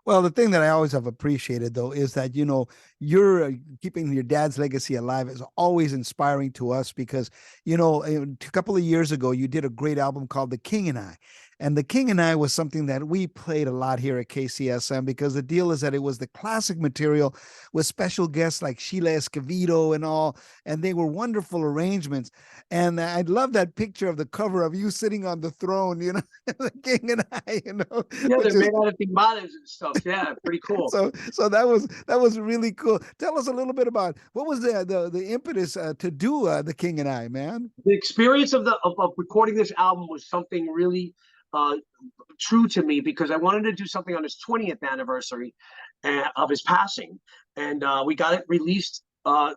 Well, the thing that I always have appreciated, though, is that, you're keeping your dad's legacy alive is always inspiring to us because, a couple of years ago, you did a great album called The King and I. And The King and I was something that we played a lot here at KCSM because the deal is that it was the classic material with special guests like Sheila Escovedo and all. And they were wonderful arrangements. And I love that picture of the cover of you sitting on the throne, The King and I, Yeah, which they're is made out of timbales and stuff. Yeah, pretty cool. so that was really cool. Tell us a little bit about what was the impetus to do The King and I, man. The experience of recording this album was something really uh, true to me because I wanted to do something on his 20th anniversary of his passing, and we got it released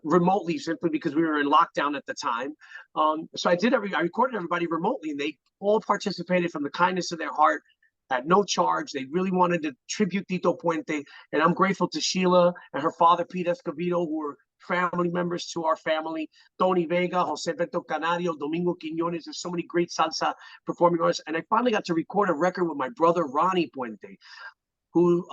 remotely simply because we were in lockdown at the time. So I recorded everybody remotely, and they all participated from the kindness of their heart at no charge. They really wanted to tribute Tito Puente, and I'm grateful to Sheila and her father, Pete Escovedo, who were family members to our family. Tony Vega, Jose Beto Canario, Domingo Quiñones. There's so many great salsa performing artists. And I finally got to record a record with my brother, Ronnie Puente, who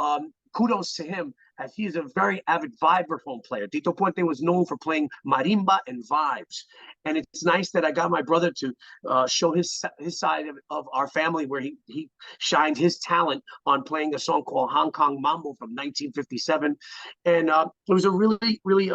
kudos to him as he is a very avid vibraphone player. Tito Puente was known for playing marimba and vibes, and it's nice that I got my brother to show his side of our family where he shined his talent on playing a song called Hong Kong Mambo from 1957, and it was a really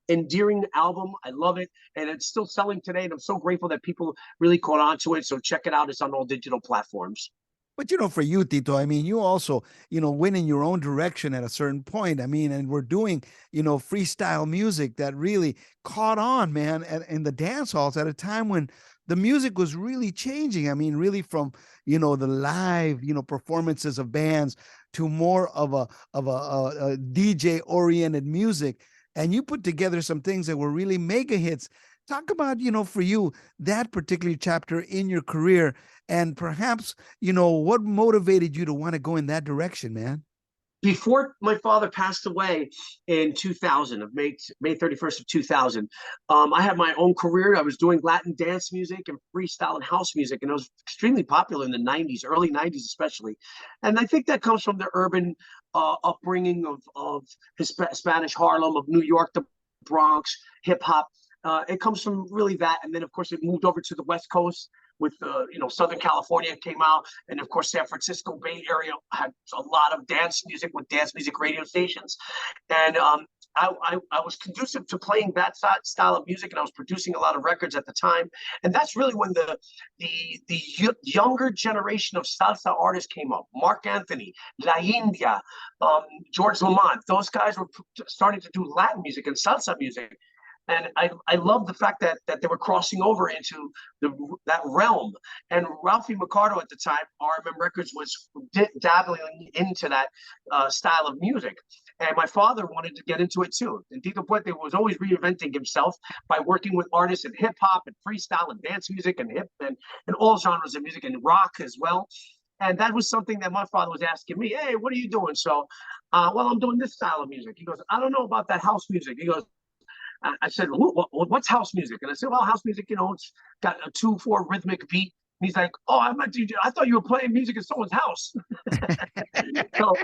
endearing album. I love it, and it's still selling today. And I'm so grateful that people really caught on to it. So check it out. It's on all digital platforms. But for you, Tito, I mean, you also, went in your own direction at a certain point. I mean, and we're doing, freestyle music that really caught on, man, in the dance halls at a time when the music was really changing. I mean, really from, the live, performances of bands to more of a DJ oriented music. And you put together some things that were really mega hits. Talk about, for you, that particular chapter in your career and perhaps, what motivated you to want to go in that direction, man? Before my father passed away in 2000, of May 31st of 2000, I had my own career. I was doing Latin dance music and freestyle and house music, and it was extremely popular in the 90s, early 90s especially. And I think that comes from the urban upbringing of Spanish Harlem, of New York, the Bronx, hip hop. It comes from really that, and then of course it moved over to the West Coast with Southern California came out, and of course San Francisco Bay Area had a lot of dance music with dance music radio stations, and I was conducive to playing that style of music, and I was producing a lot of records at the time, and that's really when the younger generation of salsa artists came up. Mark Anthony, La India, George Lamont, those guys were starting to do Latin music and salsa music. And I love the fact that they were crossing over into that realm. And Ralphie Mercado at the time, RMM Records, was dabbling into that style of music. And my father wanted to get into it too. And Tito Puente was always reinventing himself by working with artists in hip hop and freestyle and dance music and and all genres of music and rock as well. And that was something that my father was asking me, hey, what are you doing? So, well, I'm doing this style of music. He goes, I don't know about that house music. He goes, I said, what's house music? And I said, well, house music, it's got a 2/4 rhythmic beat. And he's like, oh, I thought you were playing music in someone's house. so,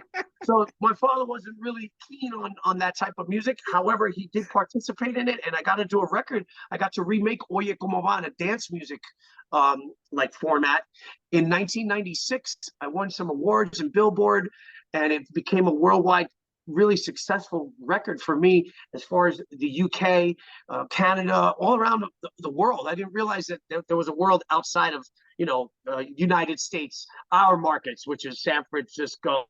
so my father wasn't really keen on that type of music. However, he did participate in it, and I got to do a record. I got to remake Oye Como Va, a dance music like format. In 1996, I won some awards in Billboard, and it became a worldwide really successful record for me as far as the UK, Canada, all around the world. I didn't realize that there was a world outside of, United States, our markets, which is San Francisco,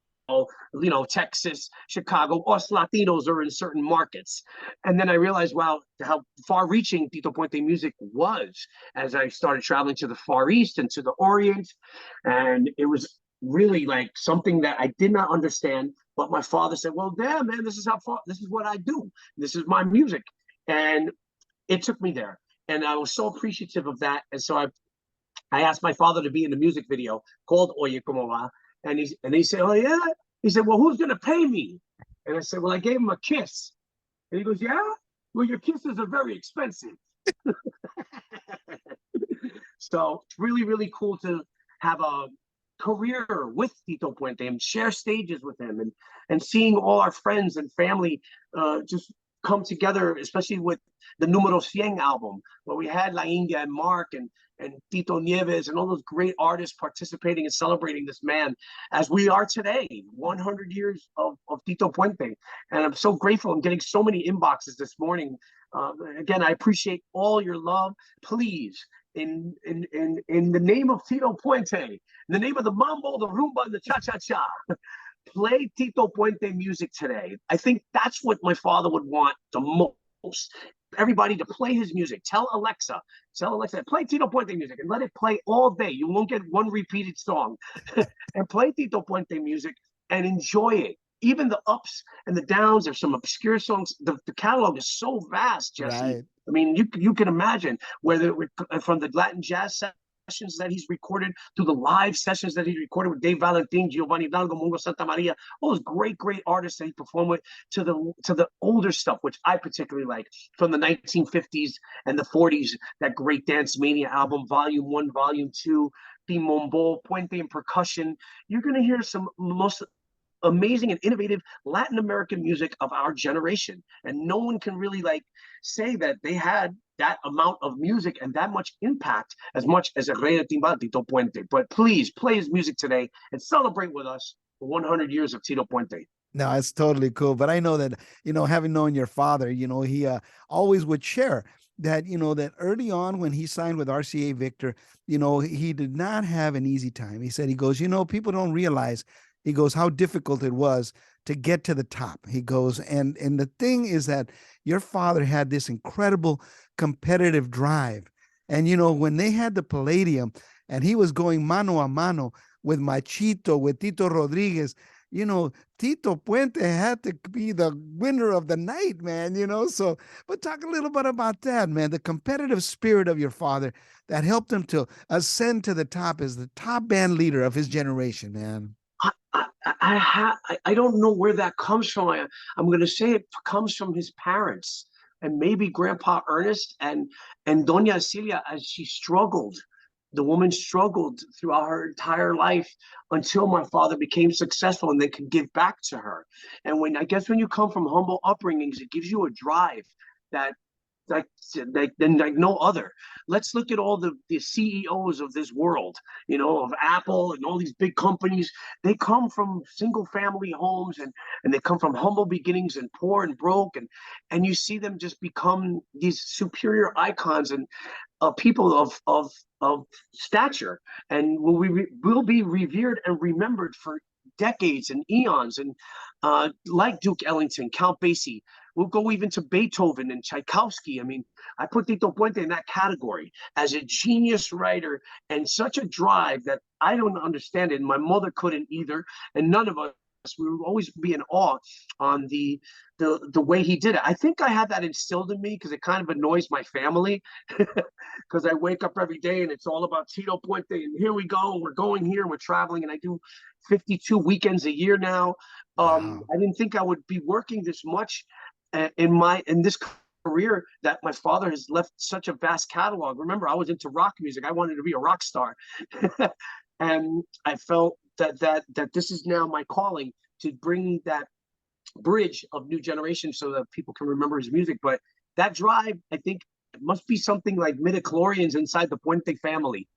Texas, Chicago. Us Latinos are in certain markets. And then I realized, wow, how far reaching Tito Puente music was as I started traveling to the Far East and to the Orient. And it was really like something that I did not understand. But my father said, well, damn, man, this is what I do. This is my music. And it took me there. And I was so appreciative of that. And so I asked my father to be in the music video called Oye Como Va. And he said, oh, yeah? He said, well, who's going to pay me? And I said, well, I gave him a kiss. And he goes, yeah? Well, your kisses are very expensive. So really, really cool to have career with Tito Puente and share stages with him, and seeing all our friends and family just come together, especially with the Numero 100 album, where we had La India and Mark and Tito Nieves and all those great artists participating and celebrating this man as we are today, 100 years of Tito Puente. And I'm so grateful. I'm getting so many inboxes this morning. Again, I appreciate all your love. Please, in the name of Tito Puente, in the name of the mambo, the rumba, and the cha-cha-cha, play Tito Puente music today. I think that's what my father would want the most. Everybody to play his music. Tell Alexa, play Tito Puente music and let it play all day. You won't get one repeated song. And play Tito Puente music and enjoy it. Even the ups and the downs. There's some obscure songs. The catalog is so vast, Jesse. Right. I mean, you can imagine whether from the Latin jazz sessions that he's recorded to the live sessions that he recorded with Dave Valentin, Giovanni Hidalgo, Mungo Santa Maria, all those great artists that he performed with, to the older stuff, which I particularly like, from the 1950s and the 40s, that great Dance Mania album, Volume 1, Volume 2, Timombo, Puente and Percussion. You're going to hear some most amazing and innovative Latin American music of our generation. And no one can really say that they had that amount of music and that much impact as much as El Rey de Timbal, Tito Puente. But please play his music today and celebrate with us for 100 years of Tito Puente. No, it's totally cool. But I know that, having known your father, he always would share that, that early on when he signed with RCA Victor, he did not have an easy time. He said, he goes, people don't realize, he goes, how difficult it was to get to the top. He goes, and the thing is that your father had this incredible competitive drive. And, when they had the Palladium and he was going mano a mano with Machito, with Tito Rodriguez, Tito Puente had to be the winner of the night, man, So, but talk a little bit about that, man, the competitive spirit of your father that helped him to ascend to the top as the top band leader of his generation, man. I don't know where that comes from. I'm going to say it comes from his parents and maybe Grandpa Ernest and Doña Celia, as she struggled. The woman struggled throughout her entire life until my father became successful and they could give back to her. And when you come from humble upbringings, it gives you a drive that like no other. Let's look at all the CEOs of this world, of Apple and all these big companies. They come from single family homes and they come from humble beginnings and poor and broke, and you see them just become these superior icons and people of stature, and will be revered and remembered for decades and eons, and like Duke Ellington, Count Basie. We'll go even to Beethoven and Tchaikovsky. I mean, I put Tito Puente in that category as a genius writer and such a drive that I don't understand it. And my mother couldn't either, and none of us. We would always be in awe on the way he did it. I think I had that instilled in me because it kind of annoys my family, because I wake up every day and it's all about Tito Puente and here we go, and we're going here and we're traveling, and I do 52 weekends a year now. Wow. I didn't think I would be working this much in this career that my father has left such a vast catalog. Remember, I was into rock music. I wanted to be a rock star. And I felt that this is now my calling, to bring that bridge of new generation so that people can remember his music. But that drive, I think, it must be something like midichlorians inside the Puente family,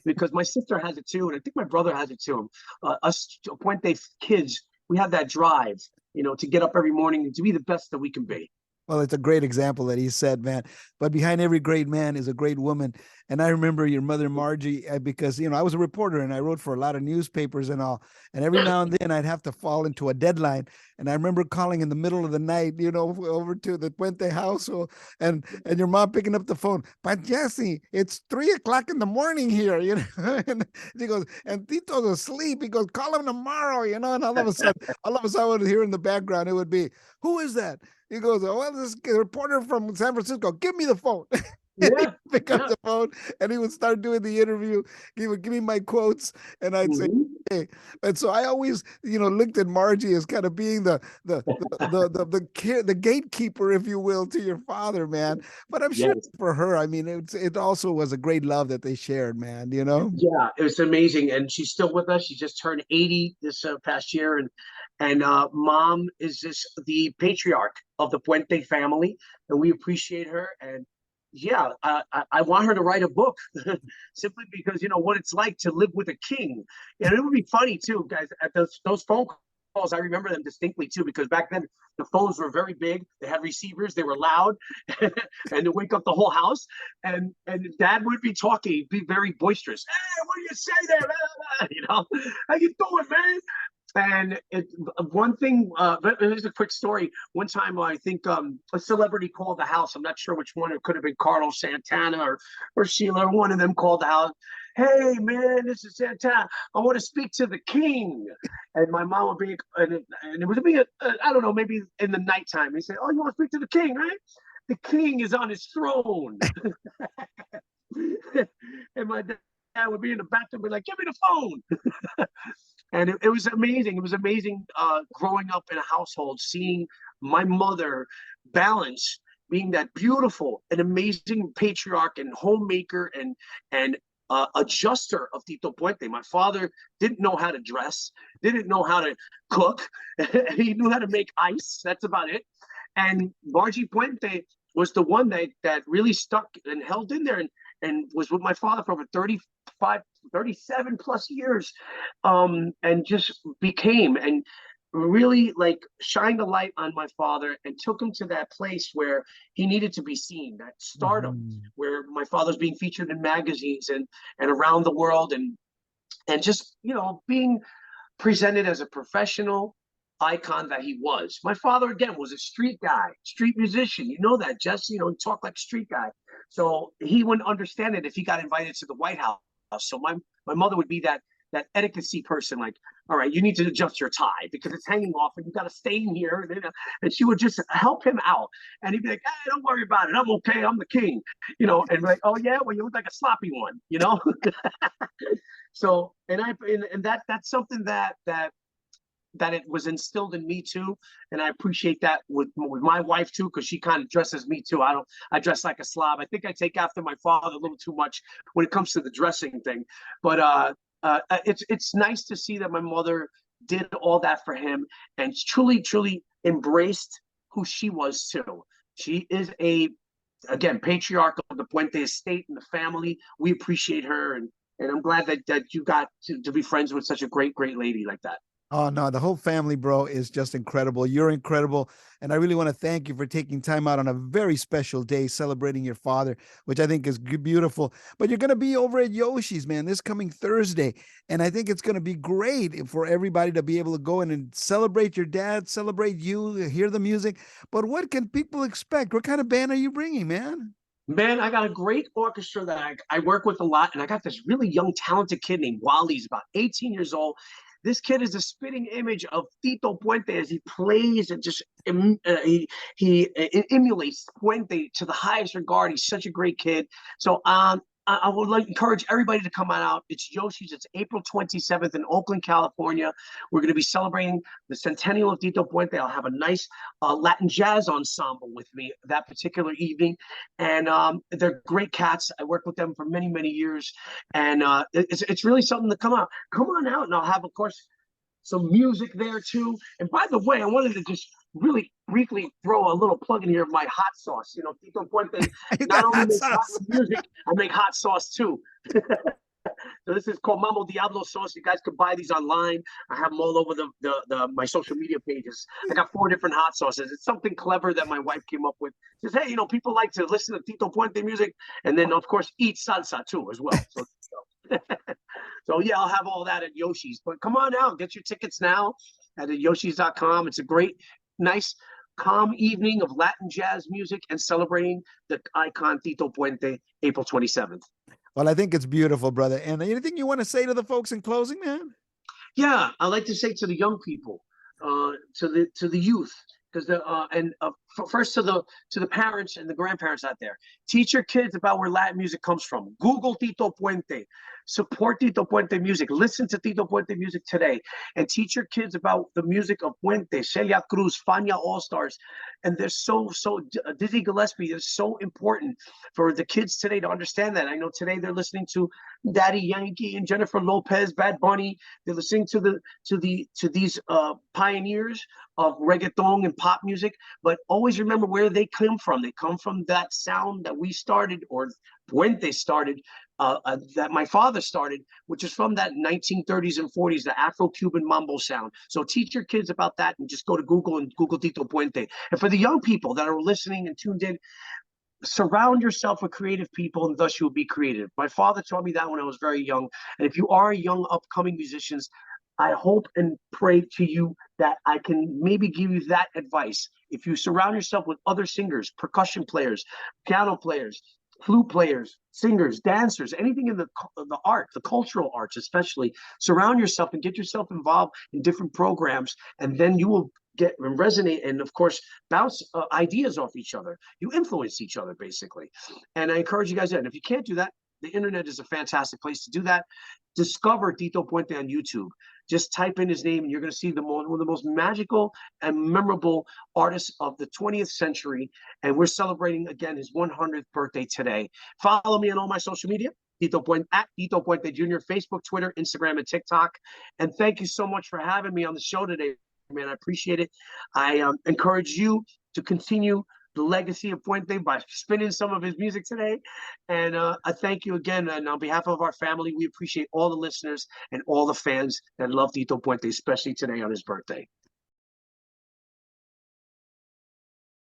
because my sister has it too, and I think my brother has it too. Us Puente kids, we have that drive, to get up every morning and to be the best that we can be. Well, it's a great example that he said, man. But behind every great man is a great woman. And I remember your mother, Margie, because, I was a reporter and I wrote for a lot of newspapers and all. And every now and then I'd have to fall into a deadline. And I remember calling in the middle of the night, over to the Puente house, and your mom picking up the phone. But Jesse, it's 3:00 in the morning here, And she goes, and Tito's asleep. He goes, call him tomorrow, And all of a sudden, I would hear in the background, it would be, who is that? He goes, oh, well, this reporter from San Francisco, give me the phone. And he'd pick up the phone and he would start doing the interview. He would give me my quotes and I'd say, And so I always, looked at Margie as kind of being the gatekeeper, if you will, to your father, man. But I'm sure Yes. for her, I mean, it also was a great love that they shared, man. Yeah, it was amazing, and she's still with us. She just turned 80 this past year, and mom is the patriarch of the Puente family, and we appreciate her. And yeah, I want her to write a book, simply because you know what it's like to live with a king, and it would be funny too, guys. At those phone calls, I remember them distinctly too, because back then the phones were very big. They had receivers. They were loud, and to wake up the whole house. And dad would be talking, be very boisterous. Hey, what do you say there? You know, how you doing, man? And one thing, but here's a quick story. One time, I think a celebrity called the house. I'm not sure which one. It could have been Carlos Santana or Sheila. One of them called the house. Hey, man, this is Santana. I want to speak to the king. And my mom would be, and it would be, I don't know, maybe in the nighttime. He said, "Oh, you want to speak to the king, right? The king is on his throne." And my dad would be in the bathroom, be like, "Give me the phone." And it was amazing. It was amazing growing up in a household, seeing my mother balance being that beautiful and amazing patriarch and homemaker and adjuster of Tito Puente. My father didn't know how to dress, didn't know how to cook. He knew how to make ice. That's about it. And Margie Puente was the one that really stuck and held in there and was with my father for over 35, 37 plus years, and just became and really like shined a light on my father and took him to that place where he needed to be seen, that stardom, Mhm. where my father's being featured in magazines and around the world, and just being presented as a professional icon that he was. My father, again, was a street guy, street musician. You know that, Jesse, he talked like a street guy. So he wouldn't understand it if he got invited to the White House. So my mother would be that etiquette person, like, all right, you need to adjust your tie because it's hanging off and you got to stay in here. And she would just help him out. And he'd be like, hey, don't worry about it. I'm okay. I'm the king, and like, oh, yeah, well, you look like a sloppy one. So, and that's something that it was instilled in me too, and I appreciate that with my wife too, because she kind of dresses me too. I dress like a slob. I think I take after my father a little too much when it comes to the dressing thing, but it's nice to see that my mother did all that for him and truly embraced who she was too. She is again patriarch of the Puente estate and the family. We appreciate her, and I'm glad that you got to be friends with such a great lady like that. Oh no, the whole family, bro, is just incredible. You're incredible. And I really want to thank you for taking time out on a very special day celebrating your father, which I think is beautiful. But you're going to be over at Yoshi's, man, this coming Thursday. And I think it's going to be great for everybody to be able to go in and celebrate your dad, celebrate you, hear the music. But what can people expect? What kind of band are you bringing, man? Man, I got a great orchestra that I work with a lot, and I got this really young, talented kid named Wally. He's about 18 years old. This kid is a spitting image of Tito Puente as he plays and just he emulates Puente to the highest regard. He's such a great kid. So I would like to encourage everybody to come on out. It's Yoshi's. It's April 27th in Oakland, California. We're going to be celebrating the centennial of Tito Puente. I'll have a nice Latin jazz ensemble with me that particular evening. And they're great cats. I worked with them for many years. And it's really something to come out. Come on out. And I'll have, of course, some music there too. And by the way, I wanted to just really briefly throw a little plug in here of my hot sauce. Tito Puente You not got only hot makes hot sauce. music, I make hot sauce too. So this is called Mamo Diablo sauce. You guys can buy these online. I have them all over the my social media pages. I got 4 different hot sauces. It's something clever that my wife came up with. She says, hey, people like to listen to Tito Puente music and then of course eat salsa too as well. So yeah, I'll have all that at Yoshi's. But come on out, get your tickets now at yoshis.com. It's a great, nice, calm evening of Latin jazz music and celebrating the icon Tito Puente, April 27th. Well, I think it's beautiful, brother. And anything you want to say to the folks in closing, man? Yeah, I like to say to the young people, to the youth, because first to the parents and the grandparents out there, teach your kids about where Latin music comes from. Google Tito Puente, Support Tito Puente music. Listen to Tito Puente music today and teach your kids about the music of Puente, Celia Cruz, Fania All Stars. And they're Dizzy Gillespie is so important for the kids today to understand that. I know today they're listening to Daddy Yankee and Jennifer Lopez, Bad Bunny. They're listening to these pioneers of reggaeton and pop music. But always remember where they come from. They come from that sound that we started, or Puente started, that my father started, which is from that 1930s and 40s, the Afro-Cuban mambo sound. So teach your kids about that, and just go to Google and Google Tito Puente. And for the young people that are listening and tuned in, surround yourself with creative people, and thus you'll be creative. My father taught me that when I was very young. And if you are young upcoming musicians, I hope and pray to you that I can maybe give you that advice. If you surround yourself with other singers, percussion players, piano players, flute players, singers, dancers, anything in the art, the cultural arts especially, surround yourself and get yourself involved in different programs, and then you will get and resonate, and of course bounce ideas off each other. You influence each other basically. And I encourage you guys that. And if you can't do that, the internet is a fantastic place to do that. Discover Tito Puente on YouTube. Just type in his name and you're going to see one of the most magical and memorable artists of the 20th century. And we're celebrating again his 100th birthday today. Follow me on all my social media, Tito Puente, at Tito Puente Jr., Facebook, Twitter, Instagram, and TikTok. And thank you so much for having me on the show today, man. I appreciate it. I encourage you to continue the legacy of Puente by spinning some of his music today. And I thank you again. And on behalf of our family, we appreciate all the listeners and all the fans that love Tito Puente, especially today on his birthday.